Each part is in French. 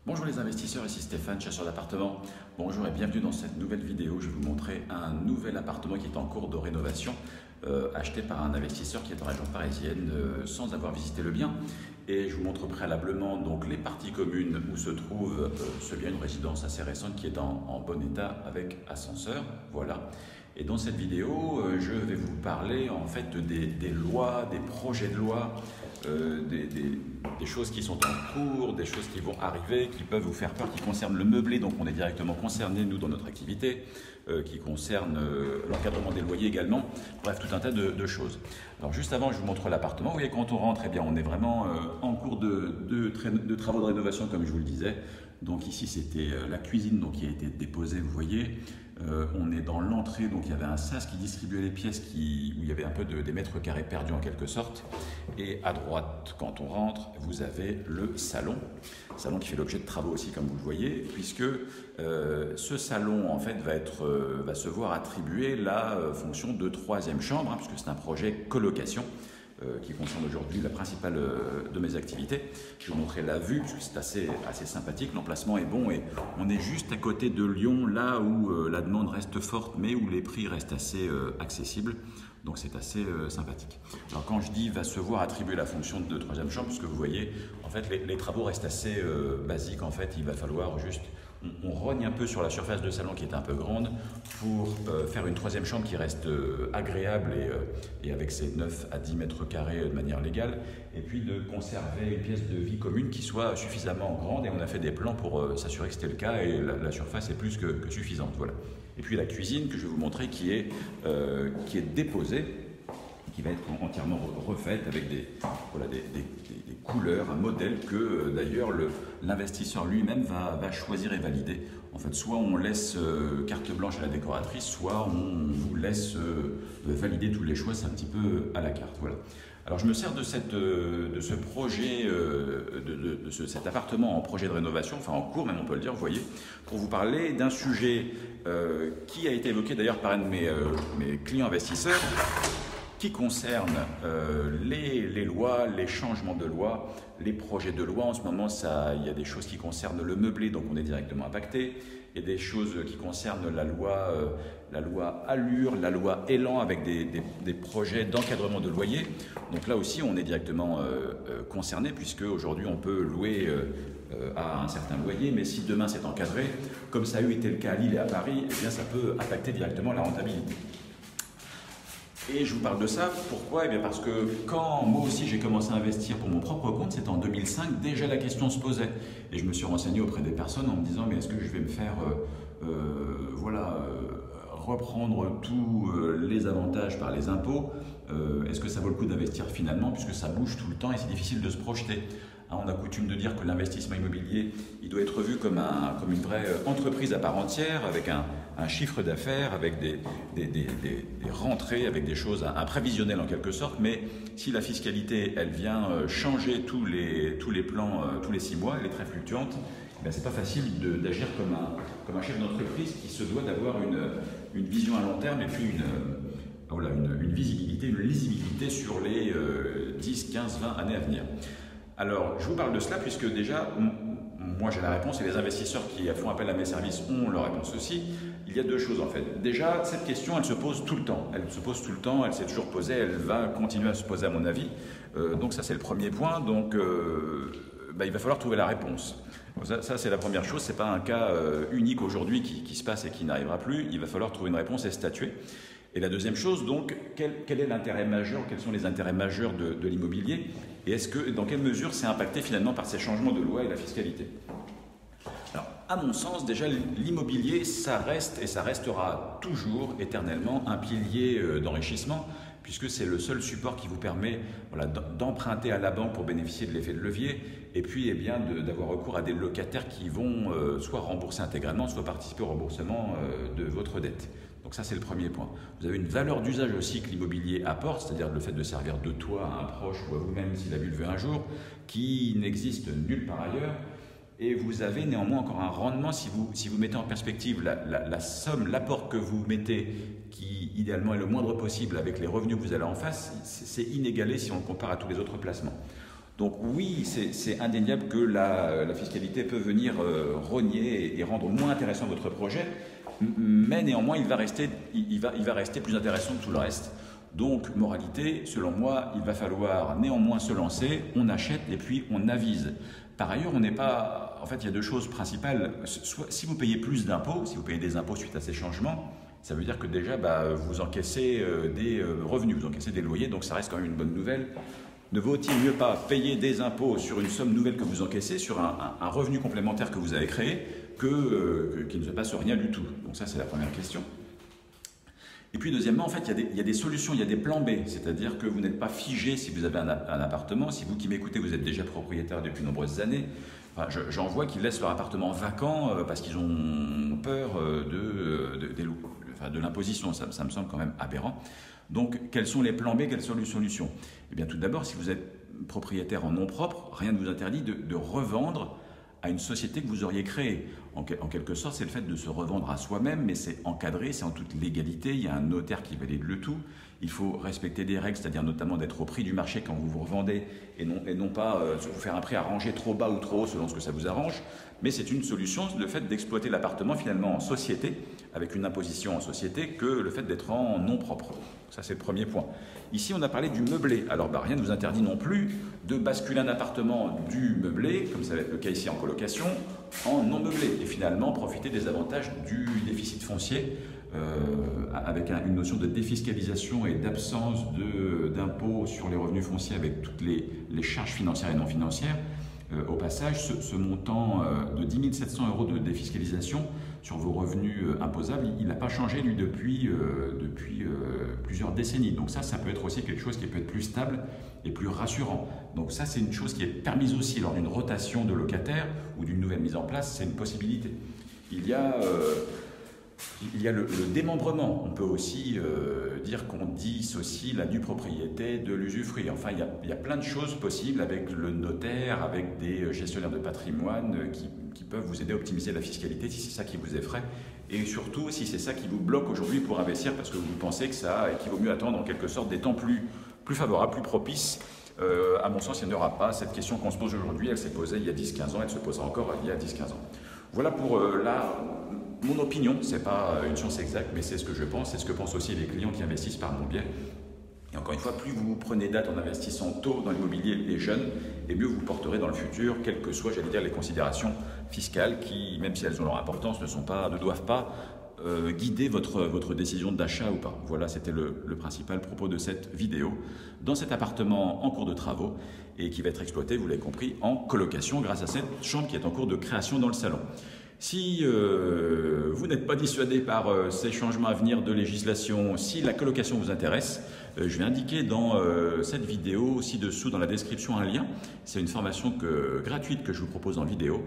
Bonjour les investisseurs, ici Stéphane, chasseur d'appartements. Bonjour et bienvenue dans cette nouvelle vidéo. Je vais vous montrer un nouvel appartement qui est en cours de rénovation, acheté par un investisseur qui est en région parisienne sans avoir visité le bien. Et je vous montre préalablement donc les parties communes où se trouve ce bien, une résidence assez récente qui est en bon état avec ascenseur. Voilà. Et dans cette vidéo, je vais vous parler en fait des lois, des projets de loi, des choses qui sont en cours, des choses qui vont arriver, qui peuvent vous faire peur, qui concernent le meublé, donc on est directement concerné, nous, dans notre activité, qui concernent l'encadrement des loyers également, bref, tout un tas de choses. Alors juste avant, je vous montre l'appartement. Vous voyez, quand on rentre, eh bien, on est vraiment en cours de travaux de rénovation, comme je vous le disais. Donc ici, c'était la cuisine donc, qui a été déposée, vous voyez. On est dans l'entrée, donc il y avait un sas qui distribuait les pièces où il y avait un peu des mètres carrés perdus en quelque sorte. Et à droite, quand on rentre, vous avez le salon qui fait l'objet de travaux aussi, comme vous le voyez, puisque ce salon en fait va se voir attribuer la fonction de troisième chambre, hein, puisque c'est un projet colocation. Qui concerne aujourd'hui la principale de mes activités. Je vais vous montrer la vue, parce que c'est assez sympathique, l'emplacement est bon et on est juste à côté de Lyon, là où la demande reste forte, mais où les prix restent assez accessibles. Donc c'est assez sympathique. Alors quand je dis va se voir attribuer la fonction de troisième chambre, parce que vous voyez, en fait les travaux restent assez basiques. En fait, il va falloir juste, on rogne un peu sur la surface de salon qui est un peu grande pour faire une troisième chambre qui reste agréable et avec ses 9 à 10 mètres carrés de manière légale, et puis de conserver une pièce de vie commune qui soit suffisamment grande, et on a fait des plans pour s'assurer que c'était le cas, et la surface est plus que suffisante. Voilà. Et puis la cuisine que je vais vous montrer qui est déposée, qui va être entièrement refaite avec des couleurs, un modèle que d'ailleurs l'investisseur lui-même va choisir et valider. En fait, soit on laisse carte blanche à la décoratrice, soit on vous laisse valider tous les choix, c'est un petit peu à la carte. Voilà. Alors je me sers de ce projet, cet appartement en projet de rénovation, enfin en cours même on peut le dire, vous voyez, pour vous parler d'un sujet qui a été évoqué d'ailleurs par un de mes clients investisseurs, qui concerne les lois, les changements de loi, les projets de loi. En ce moment, il y a des choses qui concernent le meublé, donc on est directement impacté. Il y a des choses qui concernent la loi Allure, la loi Élan, avec des projets d'encadrement de loyer. Donc là aussi, on est directement concerné, puisque aujourd'hui, on peut louer à un certain loyer, mais si demain c'est encadré, comme ça a eu été le cas à Lille et à Paris, eh bien, ça peut impacter directement la rentabilité. Et je vous parle de ça, pourquoi? Eh bien parce que quand moi aussi j'ai commencé à investir pour mon propre compte, c'était en 2005, déjà la question se posait. Et je me suis renseigné auprès des personnes en me disant, mais est-ce que je vais me faire reprendre tous les avantages par les impôts? Est-ce que ça vaut le coup d'investir finalement, puisque ça bouge tout le temps et c'est difficile de se projeter? Hein, on a coutume de dire que l'investissement immobilier, il doit être vu comme une vraie entreprise à part entière, avec un chiffre d'affaires, avec des rentrées, avec des choses, un prévisionnel en quelque sorte. Mais si la fiscalité, elle vient changer tous les plans tous les 6 mois, elle est très fluctuante, eh c'est pas facile d'agir comme un chef d'entreprise qui se doit d'avoir une vision à long terme et puis une visibilité, une lisibilité sur les 10, 15, 20 années à venir. Alors, je vous parle de cela puisque déjà, moi j'ai la réponse et les investisseurs qui font appel à mes services ont leur réponse aussi. Il y a deux choses en fait. Déjà, cette question, elle se pose tout le temps. Elle se pose tout le temps, elle s'est toujours posée, elle va continuer à se poser à mon avis. Donc ça c'est le premier point. Donc il va falloir trouver la réponse. Ça c'est la première chose, ce n'est pas un cas unique aujourd'hui qui se passe et qui n'arrivera plus. Il va falloir trouver une réponse et statuer. Et la deuxième chose, donc, quel est l'intérêt majeur, quels sont les intérêts majeurs de l'immobilier et dans quelle mesure c'est impacté finalement par ces changements de loi et la fiscalité? Alors, à mon sens, déjà, l'immobilier, ça reste et ça restera toujours éternellement un pilier d'enrichissement, puisque c'est le seul support qui vous permet d'emprunter à la banque pour bénéficier de l'effet de levier, et puis d'avoir recours à des locataires qui vont soit rembourser intégralement, soit participer au remboursement de votre dette. Donc ça, c'est le premier point. Vous avez une valeur d'usage aussi que l'immobilier apporte, c'est-à-dire le fait de servir de toit à un proche ou à vous-même s'il a vu le veut un jour, qui n'existe nulle part ailleurs. Et vous avez néanmoins encore un rendement si vous mettez en perspective la somme, l'apport que vous mettez, qui idéalement est le moindre possible avec les revenus que vous avez en face, c'est inégalé si on le compare à tous les autres placements. Donc oui, c'est indéniable que la fiscalité peut venir rogner et rendre moins intéressant votre projet, mais néanmoins, il va rester plus intéressant que tout le reste. Donc, moralité, selon moi, il va falloir néanmoins se lancer, on achète et puis on avise. Par ailleurs, on n'est pas... En fait, il y a deux choses principales. Soit, si vous payez plus d'impôts, si vous payez des impôts suite à ces changements, ça veut dire que déjà, vous encaissez des revenus, vous encaissez des loyers, donc ça reste quand même une bonne nouvelle. Ne vaut-il mieux pas payer des impôts sur une somme nouvelle que vous encaissez, sur un revenu complémentaire que vous avez créé, qu'il ne se passe rien du tout? Donc ça, c'est la première question. Et puis deuxièmement, en fait, il y a des solutions, il y a des plans B, c'est-à-dire que vous n'êtes pas figé si vous avez un appartement. Si vous qui m'écoutez, vous êtes déjà propriétaire depuis de nombreuses années, enfin, j'en vois qui laissent leur appartement vacant parce qu'ils ont peur de l'imposition. Ça me semble quand même aberrant. Donc, quels sont les plans B, quelles sont les solutions? Eh bien, tout d'abord, si vous êtes propriétaire en nom propre, rien ne vous interdit de revendre à une société que vous auriez créée. En quelque sorte, c'est le fait de se revendre à soi-même, mais c'est encadré, c'est en toute légalité, il y a un notaire qui valide le tout, il faut respecter des règles, c'est-à-dire notamment d'être au prix du marché quand vous vous revendez, et non pas vous faire un prix arrangé trop bas ou trop haut selon ce que ça vous arrange, mais c'est une solution, le fait d'exploiter l'appartement finalement en société, avec une imposition en société, que le fait d'être en nom propre. Ça, c'est le premier point. Ici, on a parlé du meublé. Alors, rien ne vous interdit non plus de basculer un appartement du meublé, comme ça va être le cas ici en colocation, en non meublé. Et finalement, profiter des avantages du déficit foncier, avec une notion de défiscalisation et d'absence d'impôt sur les revenus fonciers avec toutes les charges financières et non financières. Au passage, ce montant de 10 700 € de défiscalisation sur vos revenus imposables, il n'a pas changé, lui, depuis plusieurs décennies. Donc ça peut être aussi quelque chose qui peut être plus stable et plus rassurant. Donc ça, c'est une chose qui est permise aussi lors d'une rotation de locataires ou d'une nouvelle mise en place, c'est une possibilité. Il y a le démembrement. On peut aussi dire qu'on dissocie la nue propriété de l'usufruit. Enfin, il y a plein de choses possibles avec le notaire, avec des gestionnaires de patrimoine qui peuvent vous aider à optimiser la fiscalité si c'est ça qui vous effraie. Et surtout, si c'est ça qui vous bloque aujourd'hui pour investir parce que vous pensez qu'il vaut mieux attendre en quelque sorte des temps plus favorables, plus propices. À mon sens, il n'y aura pas cette question qu'on se pose aujourd'hui. Elle s'est posée il y a 10-15 ans, elle se posera encore il y a 10-15 ans. Voilà pour mon opinion, ce n'est pas une science exacte, mais c'est ce que je pense, c'est ce que pensent aussi les clients qui investissent par mon biais. Et encore une fois, plus vous prenez date en investissant tôt dans l'immobilier les jeunes, et mieux vous porterez dans le futur, quelles que soient, j'allais dire, les considérations fiscales qui, même si elles ont leur importance, ne doivent pas guider votre décision d'achat ou pas. Voilà, c'était le principal propos de cette vidéo. Dans cet appartement en cours de travaux et qui va être exploité, vous l'avez compris, en colocation grâce à cette chambre qui est en cours de création dans le salon. Si vous n'êtes pas dissuadé par ces changements à venir de législation, si la colocation vous intéresse, je vais indiquer dans cette vidéo, ci-dessous dans la description, un lien. C'est une formation gratuite que je vous propose en vidéo,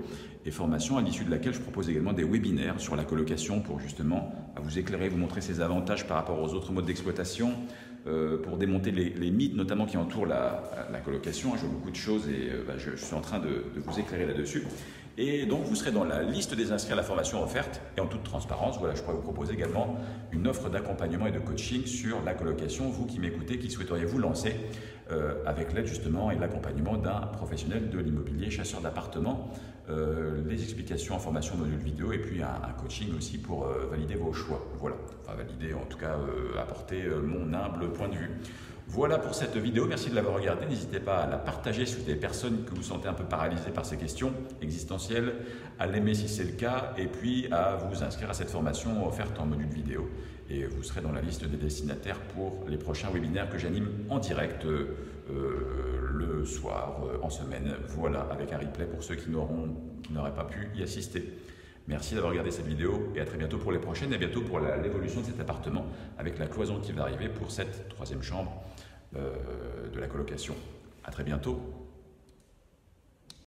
et formation à l'issue de laquelle je propose également des webinaires sur la colocation pour justement vous éclairer, vous montrer ses avantages par rapport aux autres modes d'exploitation, pour démonter les mythes notamment qui entourent la colocation. Je vois beaucoup de choses et je suis en train de vous éclairer là-dessus. Et donc, vous serez dans la liste des inscrits à la formation offerte et en toute transparence. Voilà, je pourrais vous proposer également une offre d'accompagnement et de coaching sur la colocation. Vous qui m'écoutez, qui souhaiteriez vous lancer avec l'aide justement et l'accompagnement d'un professionnel de l'immobilier, chasseur d'appartements, les explications en formation module vidéo et puis un coaching aussi pour valider vos choix. Voilà, enfin valider, en tout cas apporter mon humble point de vue. Voilà pour cette vidéo, merci de l'avoir regardée. N'hésitez pas à la partager si vous avez des personnes que vous sentez un peu paralysées par ces questions existentielles, à l'aimer si c'est le cas, et puis à vous inscrire à cette formation offerte en module vidéo. Et vous serez dans la liste des destinataires pour les prochains webinaires que j'anime en direct le soir, en semaine. Voilà, avec un replay pour ceux qui n'auraient pas pu y assister. Merci d'avoir regardé cette vidéo et à très bientôt pour les prochaines et à bientôt pour l'évolution de cet appartement avec la cloison qui va arriver pour cette troisième chambre de la colocation. À très bientôt.